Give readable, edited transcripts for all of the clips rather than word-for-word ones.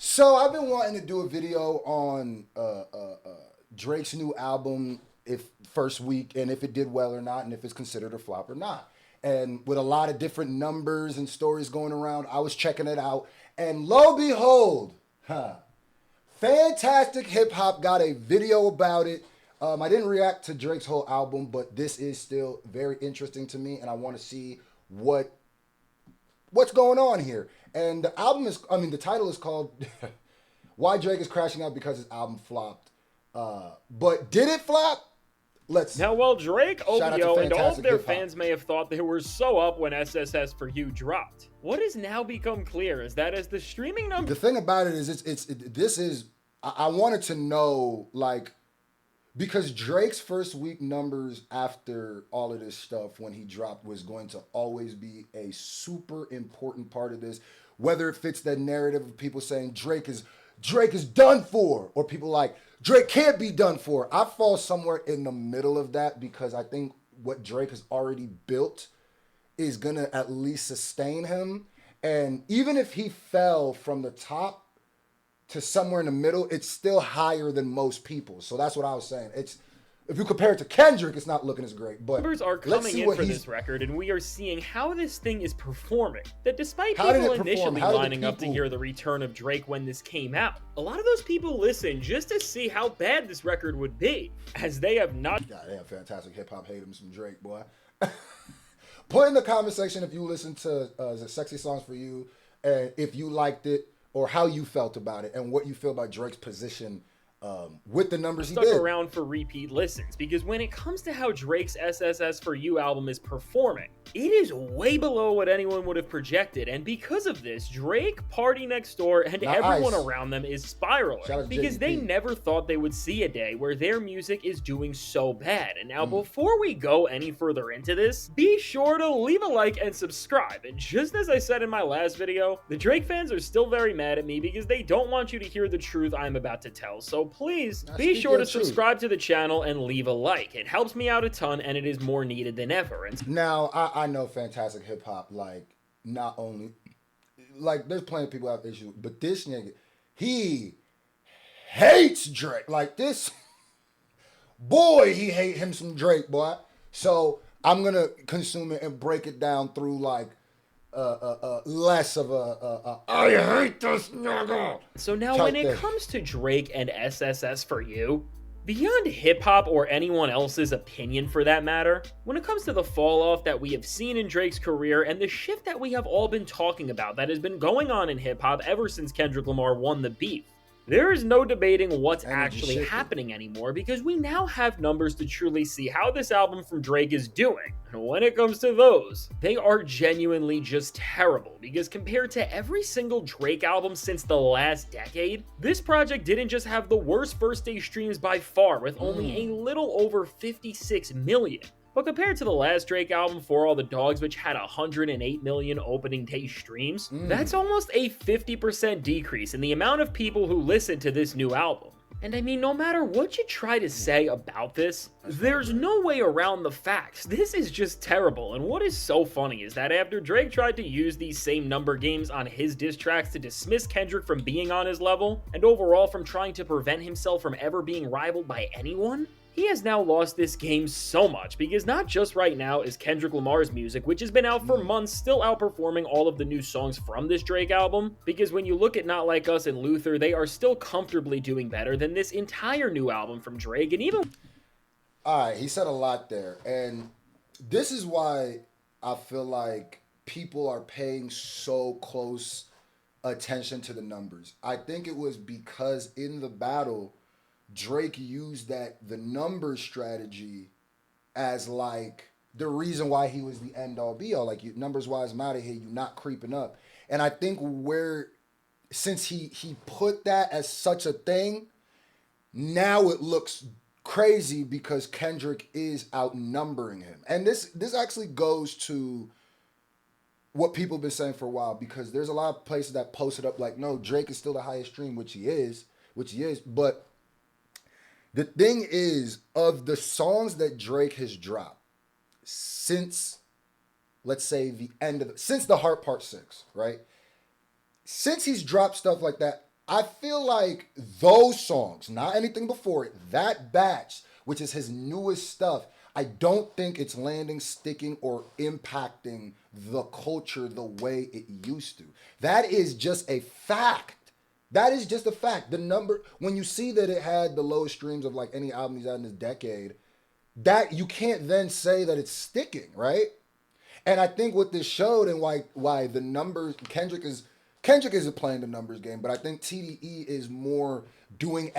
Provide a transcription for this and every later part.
So I've been wanting to do a video on Drake's new album, if first week, and if it did well or not, and if it's considered a flop or not. And with a lot of different numbers and stories going around, I was checking it out, and lo behold, Fantastic Hip Hop got a video about it. I didn't react to Drake's whole album, but this is still very interesting to me, and I want to see what's going on here. And the album is, I mean, the title is called Why Drake is Crashing Out Because His Album Flopped. But did it flop? Let's Now, while Drake, shout out to OVO, and all of Fantastic their Hip Hop. fans may have thought they were so up when SSS for You dropped, what has now become clear is that as the streaming The numbers thing about it is, this is, I wanted to know, like, because Drake's first week numbers after all of this stuff when he dropped was going to always be a super important part of this, whether it fits that narrative of people saying Drake is done for, or people like Drake can't be done for. I fall somewhere in the middle of that because I think what Drake has already built is gonna at least sustain him. And even if he fell from the top to somewhere in the middle, it's still higher than most people. So that's what I was saying. It's, if you compare it to Kendrick, it's not looking as great. But are let's coming see in what for he's. this record, and we are seeing how this thing is performing. That despite How did people it perform? initially How did the lining up to people- hear the return of Drake when this came out, a lot of those people listened just to see how bad this record would be, as they have not. God damn, Fantastic Hip Hop hate him some Drake, boy. Put in the comment section if you listened to the Sexy Songs for You, and if you liked it, or how you felt about it, and what you feel about Drake's position with the numbers he Stuck did. around for repeat listens, because when it comes to how Drake's SSS for You album is performing, it is way below what anyone would have projected, and because of this, Drake, Party Next Door, and Not everyone Ice. around them is Shout spiraling out to because they JDP. never thought they would see a day where their music is doing so bad. And now, before we go any further into this, be sure to leave a like and subscribe. And just as I said in my last video, the Drake fans are still very mad at me because they don't want you to hear the truth I'm about to tell. So please Now be speak sure your to truth. subscribe to the channel and leave a like. It helps me out a ton and it is more needed than ever. And Now, I know Fantastic Hip Hop, like, not only, like, there's plenty of people have issues, but this nigga, he hates Drake. Like, this, boy, he hate him some Drake, boy. So, I'm gonna consume it and break it down through, like, less of I hate this nigga. so now type when it thing. comes to Drake and SSS for You, beyond hip-hop or anyone else's opinion for that matter, when it comes to the fall-off that we have seen in Drake's career and the shift that we have all been talking about that has been going on in hip-hop ever since Kendrick Lamar won the beef, there is no debating what's Energy actually shifted. happening anymore because we now have numbers to truly see how this album from Drake is doing. And when it comes to those, they are genuinely just terrible because compared to every single Drake album since the last decade, this project didn't just have the worst first day streams by far with only a little over 56 million. But compared to the last Drake album, For All the Dogs, which had 108 million opening day streams, that's almost a 50% decrease in the amount of people who listen to this new album. And I mean, no matter what you try to say about this, there's no way around the facts. This is just terrible. And what is so funny is that after Drake tried to use these same number games on his diss tracks to dismiss Kendrick from being on his level, and overall from trying to prevent himself from ever being rivaled by anyone, he has now lost this game so much because not just right now is Kendrick Lamar's music, which has been out for months, still outperforming all of the new songs from this Drake album, because when you look at Not Like Us and Luther, they are still comfortably doing better than this entire new album from Drake, and even... Alright, he said a lot there. And this is why I feel like people are paying so close attention to the numbers. I think it was because in the battle, Drake used the numbers strategy as like the reason why he was the end all be all. Like, you, numbers wise, I'm out of here. You're not creeping up. And I think since he put that as such a thing, now it looks crazy because Kendrick is outnumbering him. And this actually goes to what people have been saying for a while, because there's a lot of places that posted up like, no, Drake is still the highest stream, which he is, but the thing is, of the songs that Drake has dropped since, let's say, since the Heart Part 6, right? Since he's dropped stuff like that, I feel like those songs, not anything before it, that batch, which is his newest stuff, I don't think it's landing, sticking, or impacting the culture the way it used to. That is just a fact. That is just a fact. The number, when you see that it had the lowest streams of like any album he's had in this decade, that you can't then say that it's sticking, right? And I think what this showed and why the numbers Kendrick isn't playing the numbers game, but I think TDE is more doing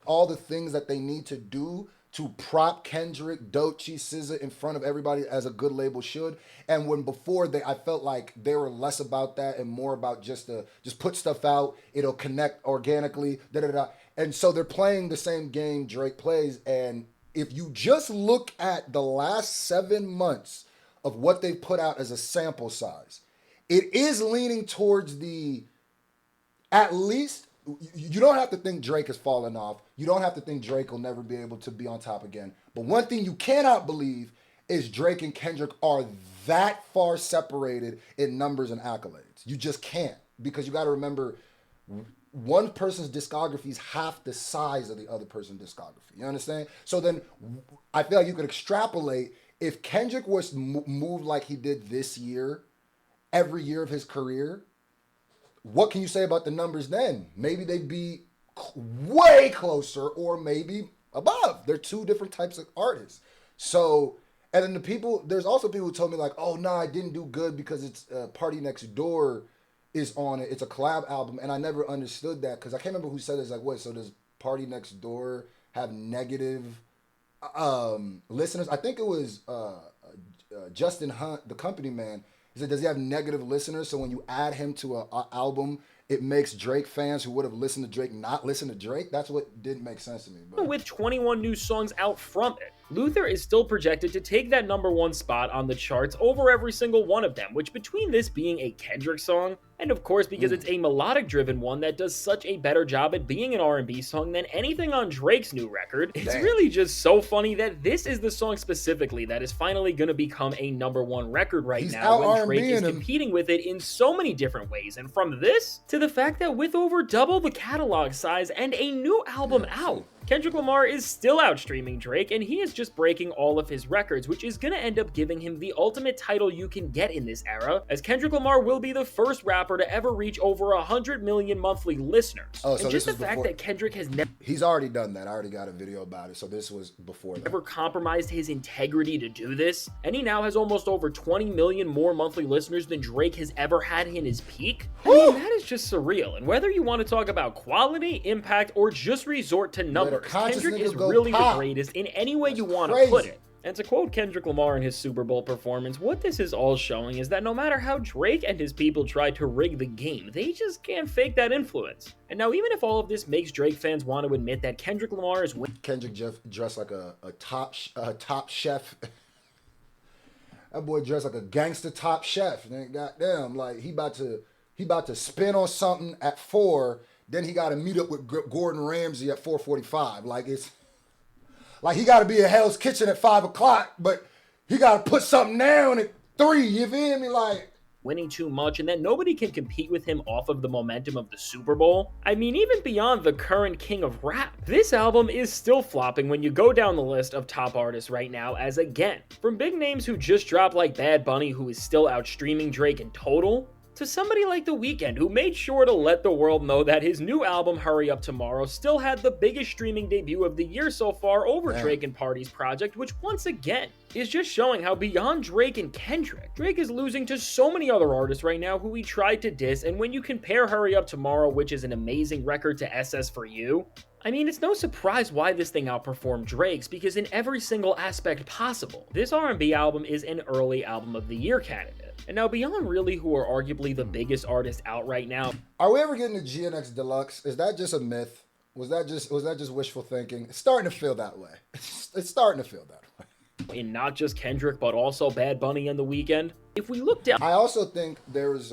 all the things that they need to do to prop Kendrick, Doechii, SZA in front of everybody as a good label should. And when before I felt like they were less about that and more about just put stuff out, it'll connect organically, da da da. And so they're playing the same game Drake plays. And if you just look at the last 7 months of what they've put out as a sample size, it is leaning towards at least, you don't have to think Drake has fallen off. You don't have to think Drake will never be able to be on top again. But one thing you cannot believe is Drake and Kendrick are that far separated in numbers and accolades. You just can't, because you got to remember, one person's discography is half the size of the other person's discography. You understand? So then I feel like you could extrapolate, if Kendrick was moved like he did this year, every year of his career, what can you say about the numbers then? Maybe they'd be way closer or maybe above. They're two different types of artists. So, and then there's also people who told me like, oh, no, I didn't do good because it's Party Next Door is on it. It's a collab album. And I never understood that because I can't remember who said it. It's like, what, so does Party Next Door have negative listeners? I think it was Justin Hunt, the company man. He said, does he have negative listeners? So when you add him to an album, it makes Drake fans who would have listened to Drake not listen to Drake? That's what didn't make sense to me. But with 21 new songs out from it, Luther is still projected to take that #1 spot on the charts over every single one of them, which between this being a Kendrick song, and of course because it's a melodic-driven one that does such a better job at being an R&B song than anything on Drake's new record, it's really just so funny that this is the song specifically that is finally going to become a #1 record right now when Drake is competing with it in so many different ways. And from this to the fact that with over double the catalog size and a new album out, Kendrick Lamar is still outstreaming Drake, and he is just breaking all of his records, which is going to end up giving him the ultimate title you can get in this era, as Kendrick Lamar will be the first rapper to ever reach over 100 million monthly listeners. Oh, so and just this the fact that Kendrick has never... He's already done that. I already got a video about it, so this was before that. ...ever compromised his integrity to do this, and he now has almost over 20 million more monthly listeners than Drake has ever had in his peak. I mean, that is just surreal, and whether you want to talk about quality, impact, or just resort to numbers, Kendrick is really the greatest in any way you want to put it. And to quote Kendrick Lamar in his Super Bowl performance, what this is all showing is that no matter how Drake and his people try to rig the game, they just can't fake that influence. And now even if all of this makes Drake fans want to admit that Kendrick Lamar is Kendrick dressed like a top chef. That boy dressed like a gangster top chef. And goddamn, like he about to spin on something at 4. Then he got to meet up with Gordon Ramsay at 4:45. Like like he got to be at Hell's Kitchen at 5 o'clock, but he got to put something down at 3. You feel me? Like winning too much and that nobody can compete with him off of the momentum of the Super Bowl. I mean, even beyond the current king of rap, this album is still flopping when you go down the list of top artists right now, as again, from big names who just dropped like Bad Bunny, who is still outstreaming Drake in total, to somebody like The Weeknd, who made sure to let the world know that his new album, Hurry Up Tomorrow, still had the biggest streaming debut of the year so far over Drake and Party's project, which once again is just showing how beyond Drake and Kendrick, Drake is losing to so many other artists right now who he tried to diss, and when you compare Hurry Up Tomorrow, which is an amazing record, to SS For You, I mean, it's no surprise why this thing outperformed Drake's, because in every single aspect possible, this R&B album is an early album of the year candidate. And now beyond really who are arguably the biggest artists out right now, are we ever getting to GNX Deluxe? Is that just a myth? Was that just wishful thinking? It's starting to feel that way. It's starting to feel that way. In not just Kendrick, but also Bad Bunny and The Weeknd. If we look down, I also think there's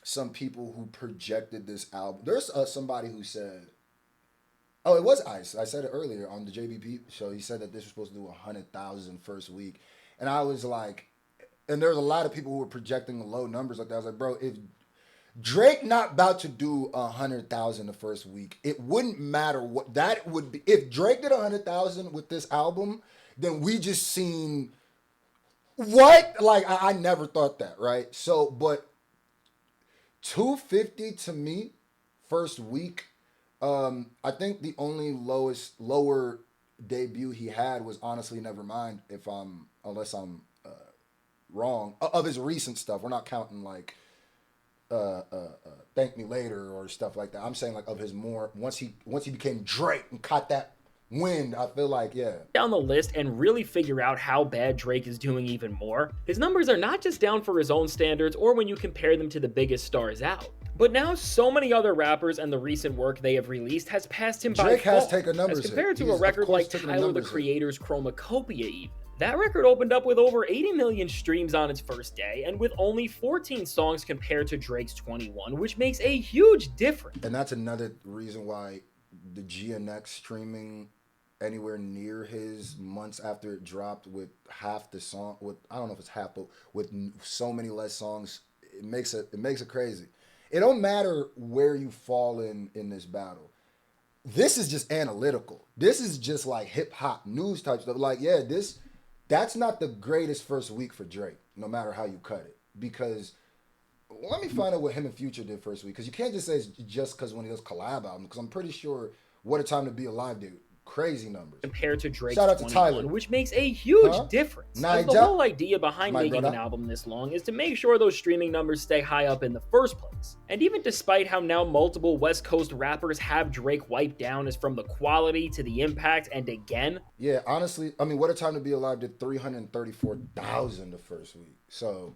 some people who projected this album. There's somebody who said, oh, it was Ice. I said it earlier on the JBP show. He said that this was supposed to do 100,000 first week. And I was like, and there's a lot of people who were projecting low numbers like that. I was like, bro, if Drake not about to do 100,000 the first week. It wouldn't matter what that would be. If Drake did 100,000 with this album, then we just seen what? Like I never thought that, right? So, but 250 to me, first week. I think the only lower debut he had was honestly Nevermind. Unless I'm wrong of his recent stuff. We're not counting like Thank Me Later or stuff like that. I'm saying like of his more once he became Drake and caught that wind. I feel like down the list and really figure out how bad Drake is doing even more. His numbers are not just down for his own standards or when you compare them to the biggest stars out. But now so many other rappers and the recent work they have released has passed him by Drake has far, taken numbers as compared hit. to a He's, record of course, like taken Tyler the numbers hit. Creator's Chromacopia even. That record opened up with over 80 million streams on its first day, and with only 14 songs compared to Drake's 21, which makes a huge difference. And that's another reason why the GNX streaming anywhere near his months after it dropped with half the song, with I don't know if it's half, but with so many less songs, it makes it crazy. It don't matter where you fall in this battle. This is just analytical. This is just like hip hop news type stuff. Like, yeah, that's not the greatest first week for Drake, no matter how you cut it. Because let me find out what him and Future did first week. Because you can't just say it's just because when he does collab album. Because I'm pretty sure What a Time to Be Alive did crazy numbers. Compared to Drake's Shout out to 21, Tyler. which makes a huge difference. As the whole idea behind making an album this long is to make sure those streaming numbers stay high up in the first place. And even despite how now multiple West Coast rappers have Drake wiped down as from the quality to the impact and again. Yeah, honestly, I mean, What a Time to Be Alive did 334,000 the first week. So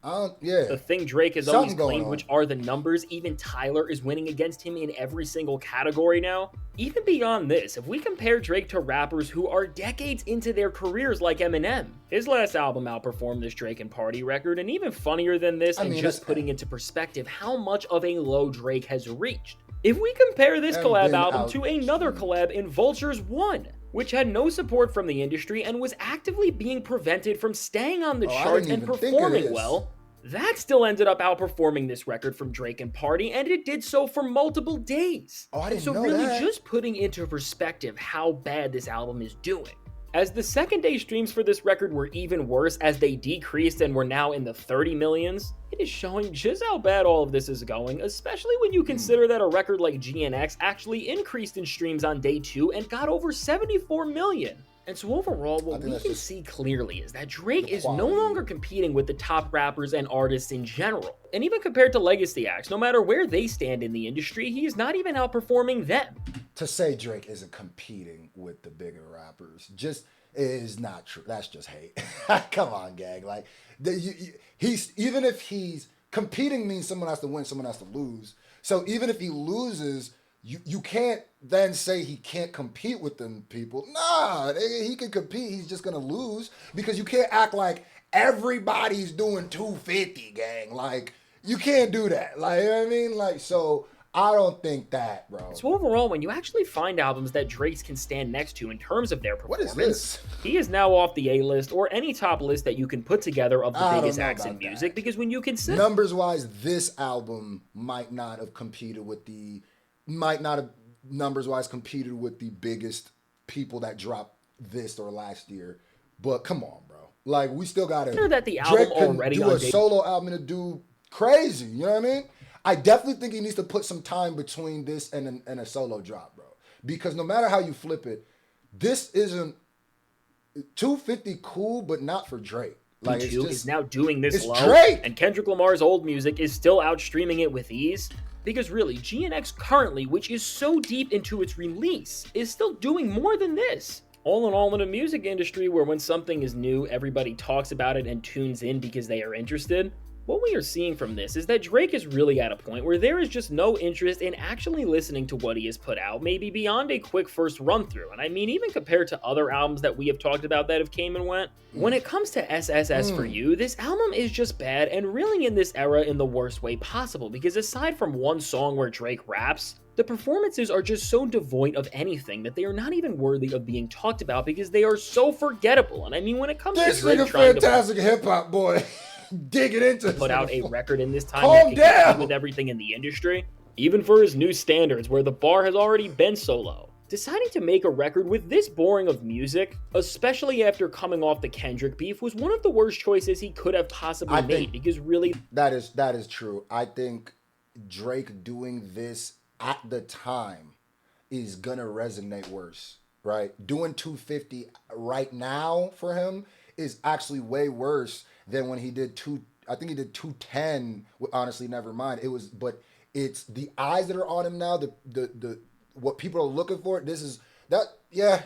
the thing Drake has always claimed, which are the numbers, even Tyler is winning against him in every single category now. Even beyond this, if we compare Drake to rappers who are decades into their careers like Eminem, his last album outperformed this Drake and Party record, and even funnier than this, just putting into perspective how much of a low Drake has reached. If we compare this collab album to another collab in Vulture's One, which had no support from the industry and was actively being prevented from staying on the charts and performing well, that still ended up outperforming this record from Drake and Party, and it did so for multiple days. I didn't know so really that. Just putting into perspective how bad this album is doing. As the second day streams for this record were even worse as they decreased and were now in the 30 millions, it is showing just how bad all of this is going, especially when you consider that a record like GNX actually increased in streams on day 2 and got over 74 million. And so overall, what we can see clearly is that Drake is no longer competing with the top rappers and artists in general. And even compared to legacy acts, no matter where they stand in the industry, he is not even outperforming them. To say Drake isn't competing with the bigger rappers just is not true. That's just hate. Come on, gang. Like, he's even if he's competing means someone has to win, someone has to lose. So even if he loses, you can't then say he can't compete with them people. Nah, he can compete. He's just gonna lose because you can't act like everybody's doing 250, gang. Like, you can't do that. Like, you know what I mean? Like, so I don't think that, bro. So overall, when you actually find albums that Drake's can stand next to in terms of their performance, what is this? He is now off the A-list or any top list that you can put together of the biggest acts in music. Because when you consider numbers-wise, this album might not have numbers-wise competed with the biggest people that dropped this or last year. But come on, bro. Like, we still got to... that the album Drake already can do a solo album and do crazy. You know what I mean? I definitely think he needs to put some time between this and a solo drop, bro. Because no matter how you flip it, this isn't... 250 cool, but not for Drake. Like, is now doing this low. Drake. And Kendrick Lamar's old music is still outstreaming it with ease. Because really, GNX currently, which is so deep into its release, is still doing more than this. All in all, in a music industry where when something is new, everybody talks about it and tunes in because they are interested, what we are seeing from this is that Drake is really at a point where there is just no interest in actually listening to what he has put out, maybe beyond a quick first run through. And I mean, even compared to other albums that we have talked about that have came and went, when it comes to SSS for You, this album is just bad and really in this era in the worst way possible, because aside from one song where Drake raps, the performances are just so devoid of anything that they are not even worthy of being talked about because they are so forgettable. And I mean, when it comes this to Drake nigga fantastic hip hop boy. digging into put out a record in this time Calm that could compete down. with everything in the industry, even for his new standards where the bar has already been so low. Deciding to make a record with this boring of music, especially after coming off the Kendrick beef, was one of the worst choices he could have possibly made, because really that is true. I think Drake doing this at the time is gonna resonate worse, right? Doing 250 right now for him is actually way worse than when he did I think he did 210. Honestly, never mind. But it's the eyes that are on him now. The what people are looking for. This is that. Yeah.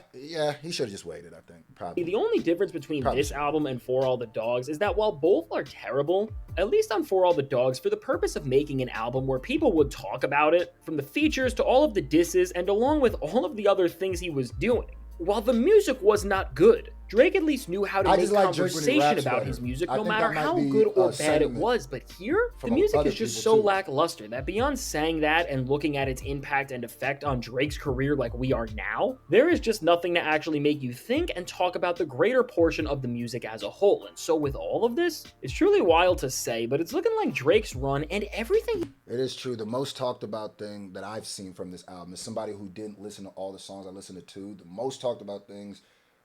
He should have just waited. I think probably. the only difference between this album and For All the Dogs is that while both are terrible, at least on For All the Dogs, for the purpose of making an album where people would talk about it, from the features to all of the disses and along with all of the other things he was doing, while the music was not good, Drake at least knew how to make conversation about his music, no matter how good or bad it was. But here, the music is just so lackluster that beyond saying that and looking at its impact and effect on Drake's career like we are now, there is just nothing to actually make you think and talk about the greater portion of the music as a whole. And so with all of this, it's truly wild to say, but it's looking like Drake's run and everything. It is true. The most talked about thing that I've seen from this album is somebody who didn't listen to all the songs I listened to. The most talked about things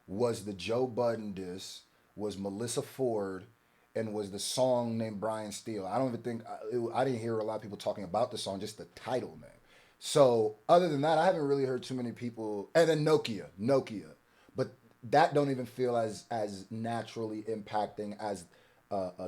was the Joe Budden diss, was Melissa Ford, and was the song named Brian Steele. I don't even think, I didn't hear a lot of people talking about the song, just the title name. So other than that, I haven't really heard too many people, and then Nokia. But that don't even feel as naturally impacting as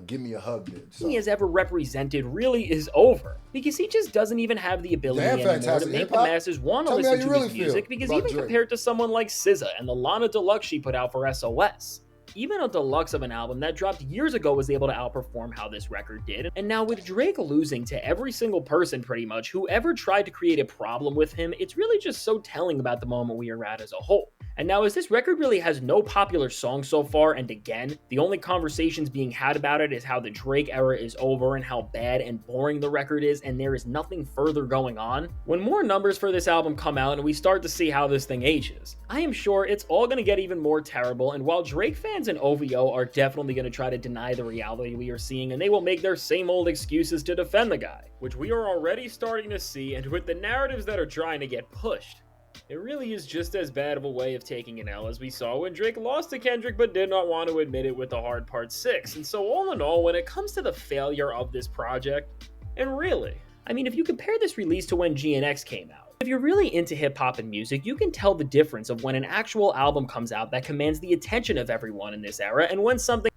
Give Me a Hug did. So. He has ever represented really is over, because he just doesn't even have the ability anymore to make the masses want to listen to his music, because even compared to someone like SZA and the Lana Deluxe she put out for SOS, even a deluxe of an album that dropped years ago was able to outperform how this record did. And now with Drake losing to every single person pretty much who ever tried to create a problem with him, it's really just so telling about the moment we are at as a whole. And now as this record really has no popular songs so far, and again, the only conversations being had about it is how the Drake era is over and how bad and boring the record is, and there is nothing further going on, when more numbers for this album come out and we start to see how this thing ages, I am sure it's all going to get even more terrible. And while Drake fans and OVO are definitely going to try to deny the reality we are seeing, and they will make their same old excuses to defend the guy, which we are already starting to see, and with the narratives that are trying to get pushed, it really is just as bad of a way of taking an L as we saw when Drake lost to Kendrick but did not want to admit it with The Hard Part 6. And so all in all, when it comes to the failure of this project, and really, I mean, if you compare this release to when GNX came out, if you're really into hip-hop and music, you can tell the difference of when an actual album comes out that commands the attention of everyone in this era, and when something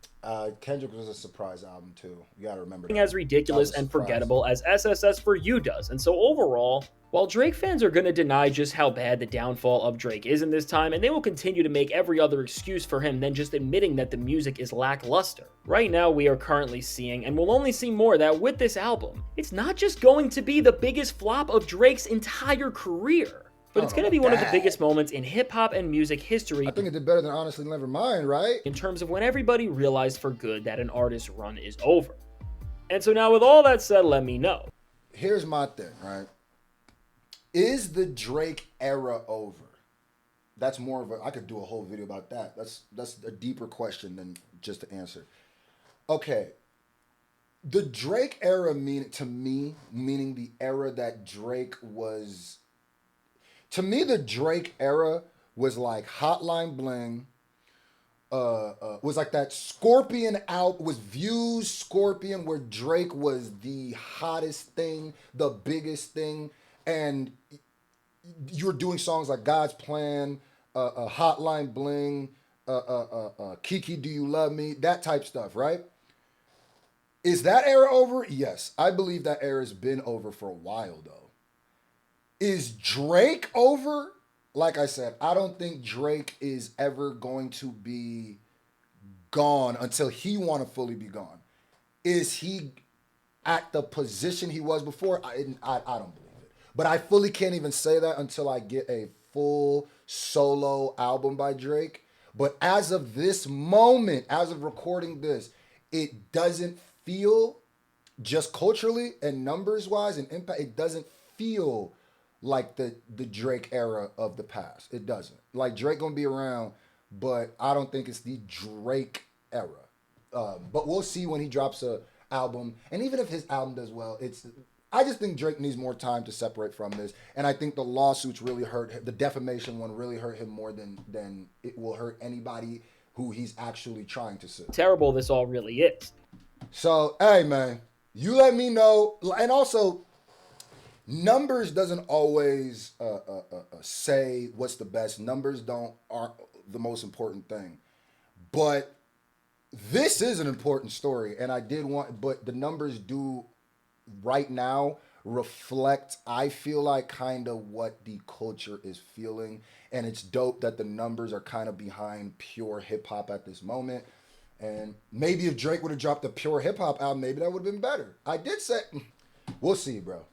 Kendrick was a surprise album too. You gotta remember that. As ridiculous and forgettable as SSS For You does. And so overall, while Drake fans are going to deny just how bad the downfall of Drake is in this time, and they will continue to make every other excuse for him than just admitting that the music is lackluster, right now we are currently seeing, and we'll only see more, that with this album, it's not just going to be the biggest flop of Drake's entire career, but it's going to be one of the biggest moments in hip-hop and music history. I think it did better than Honestly Nevermind, right? In terms of when everybody realized for good that an artist's run is over. And so now with all that said, let me know. Here's my thing, right? Is the Drake era over? That's more of a, I could do a whole video about that. That's a deeper question than just to answer. Okay. The Drake era meaning the era that Drake was, to me, the Drake era was like Hotline Bling, was like that Scorpion out, was Views Scorpion, where Drake was the hottest thing, the biggest thing, and you were doing songs like God's Plan, Hotline Bling, Kiki Do You Love Me, that type stuff, right? Is that era over? Yes, I believe that era's been over for a while though. Is Drake over? Like I said, I don't think Drake is ever going to be gone until he want to fully be gone. Is he at the position he was before? I don't believe it. But I fully can't even say that until I get a full solo album by Drake. But as of this moment, as of recording this, it doesn't feel, just culturally and numbers wise and impact, it doesn't feel like the Drake era of the past. It doesn't. Like, Drake gonna be around, but I don't think it's the Drake era. But we'll see when he drops a album, and even if his album does well, I just think Drake needs more time to separate from this, and I think the lawsuits really hurt him. The defamation one really hurt him more than it will hurt anybody who he's actually trying to sue. Terrible this all really is. So, hey man, you let me know, and also numbers doesn't always say what's the best. Numbers aren't the most important thing, but this is an important story, and but the numbers do right now reflect, I feel like, kind of what the culture is feeling, and it's dope that the numbers are kind of behind pure hip hop at this moment. And maybe if Drake would have dropped a pure hip hop album, maybe that would have been better. I did say, we'll see, bro.